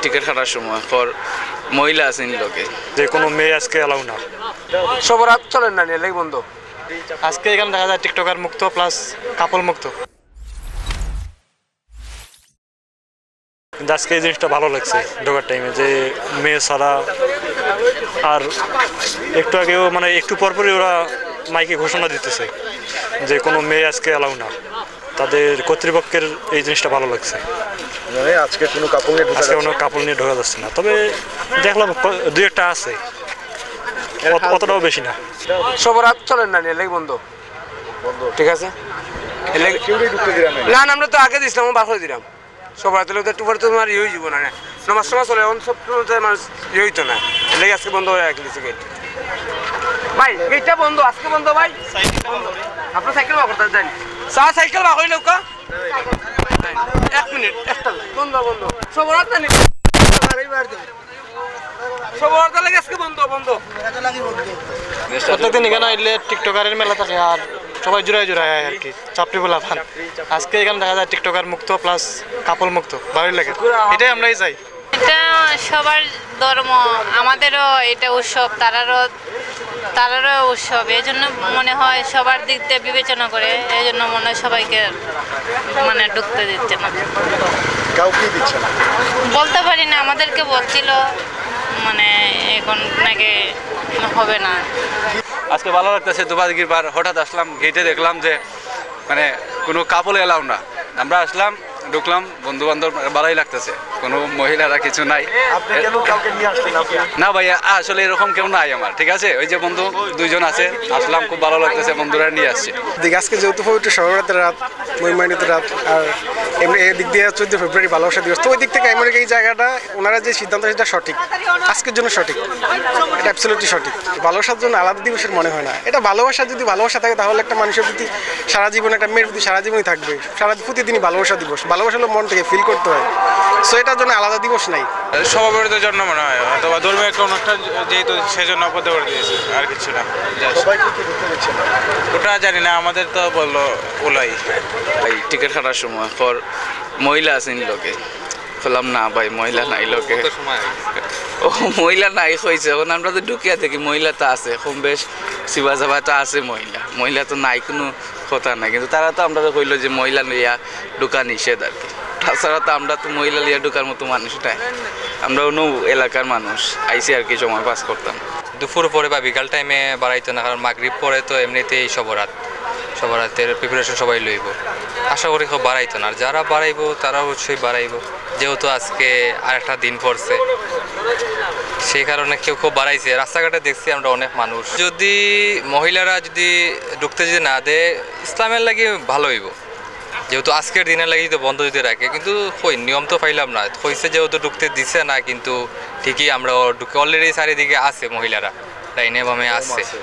Ticket কাটার সময় পর মহিলা আছেন লোকে যে কোনো মেয়ে আজকে এলাও না। সবার হাত চলেন না নিয়ে বন্ধ। আজকে এখানে দেখা যায় টিকটকার মুক্ত প্লাস কাপল মুক্ত। কিন্তু আজকে এই জিনিসটা ভালো লাগছে ঢোকার টাইমে, যে মেয়ে ছাড়া। আর একটু আগেও মানে একটু পরপরই ওরা মাইকে ঘোষণা দিতেছে যে কোনো মেয়ে আজকে এলাও না। তাদের কর্তৃপক্ষের এই জিনিসটা ভালো লাগছে। আজকে কোনো কাপড় নিয়ে ঢোকা যাচ্ছে না, তবে দেখলাম দুই একটা আছে, অতটাও বেশি না। সবার হাত চলেন না নিয়ে বন্ধ। ঠিক আছে, না আমরা তো আগে দিছিলাম, বার করে দিলাম। সবার হাতে একটু পরে তো তোমার ইয়ে হয়ে যাব না, নমাজ সমাজ চলে এখন সব মানুষ ইয়ে হইতো না, লেগে আজকে বন্ধ হয়ে রাখলিছে গেট। ভাই গেটটা বন্ধ, আজকে বন্ধ ভাই। আপনার সাইকেল বার করতে জানি, সাইকেল বার হইল কা 1 মিনিট একটা বন্ধ বন্ধ। সবার হাত না সবার হাত লাগে আজকে বন্ধ বন্ধ। প্রত্যেকদিন এখানে এলে টিকটকারের মেলা থাকে আর সবাই জোড়ায় জোড়ায় আর কি চাপড়ি বলা ফান। আজকে এখানে দেখা যায় টিকটকার মুক্ত প্লাস কাপল মুক্ত, ভালোই লাগে, এটাই আমরাই চাই। এটা সবার ধর্ম, আমাদেরও এটা উৎসব, তারারও উৎসব। এই জন্য মনে হয় সবার দিক দিয়ে বিবেচনা করে, এই জন্য মনে হয় সবাইকে মানে ঢুকতে দিচ্ছে না। কাউকে দিচ্ছে না বলতে পারি না, আমাদেরকে বলছিল মানে এখন নাকি হবে না। আজকে ভালো লাগতেছে দুবারগির বার। হঠাৎ আসলাম, গেটে দেখলাম যে মানে কোনো কাপল এলাও না। আমরা আসলাম, ঢুকলাম, বন্ধু বান্ধব ভালোই লাগতেছে, কোনো মহিলারা কিছু নাই। না ভাইয়া, আসলে এরকম কেউ নাই আমার, ঠিক আছে। ওই যে বন্ধু দুইজন আছে, আসলাম, খুব ভালো লাগতেছে, বন্ধুরা নিয়ে আসছে। আজকে যেহেতু পবিত্র সর্বরাতের রাত, মহিমান্বিত রাত, আর এমনি এদিক দিয়ে 14 ফেব্রুয়ারি ভালোবাসা দিবস, তো ওই দিক থেকে আমি মনে করি এই জায়গাটা ওনারা যে সিদ্ধান্ত সেটা সঠিক, আজকের জন্য সঠিক, এটা অ্যাবসলিউটলি সঠিক। ভালোবাসার জন্য আলাদা দিবসের মনে হয় না এটা। ভালোবাসা যদি ভালোবাসা থাকে তাহলে একটা মানুষের প্রতি সারা জীবন, একটা মেয়ের প্রতি সারা জীবনই থাকবে, সারা প্রতিদিনই ভালোবাসা দিবস। ভালোবাসা হলো মন থেকে ফিল করতে হয়, সো এটার জন্য আলাদা দিবস নাই। সভাপতির জন্য মনে হয়, অথবা ধর্মীয় একটা অনুষ্ঠান যেহেতু সেজন্য পদে করে দিয়েছে, আর কিছু না। ওটা জানি না, আমাদের তো বললো ওলাই। ভাই টিকিট কাটার সময় পর মহিলা আছেন লোকে, বললাম না ভাই মহিলা নাই লোকে। ও মহিলা নাই হয়েছে, এখন আমরা তো ঢুকিয়া দেখি মহিলা তো আছে, কম বেশ শিবা যাবা তো আছে মহিলা তো নাই, কোনো কথা নাই। কিন্তু তারা তো আমরা কইলো যে মহিলা লইয়া ঢুকা নিষেধ আর কি। তাছাড়া তো আমরা তো মহিলা লিয়া ঢুকার মতো মানুষটাই, আমরা অন্য এলাকার মানুষ আইসি আর কি, সময় পাস করতাম। দুপুর পরে বা বিকাল টাইমে বাড়াইতো না, কারণ মাগরিব পরে তো এমনিতেই সবরাতের প্রিপারেশন সবাই লইব। আশা করি খুব বাড়াইতো না, আর যারা বাড়াইবো তারা অবশ্যই বাড়াইবো, যেহেতু আজকে আরেকটা দিন পড়ছে, সেই কারণে কেউ খুব বাড়াইছে। রাস্তাঘাটে দেখছি আমরা অনেক মানুষ। যদি মহিলারা যদি ঢুকতে যদি না দেয়, ইসলামের লাগে ভালো হইব, যেহেতু আজকের দিনের লাগে তো বন্ধ যদি রাখে। কিন্তু কই নিয়ম তো পাইলাম না, হয়েছে যেহেতু ঢুকতে দিছে না, কিন্তু ঠিকই আমরা ঢুকে অলরেডি চারিদিকে আছে মহিলারা, লাইনে বামে আসছে।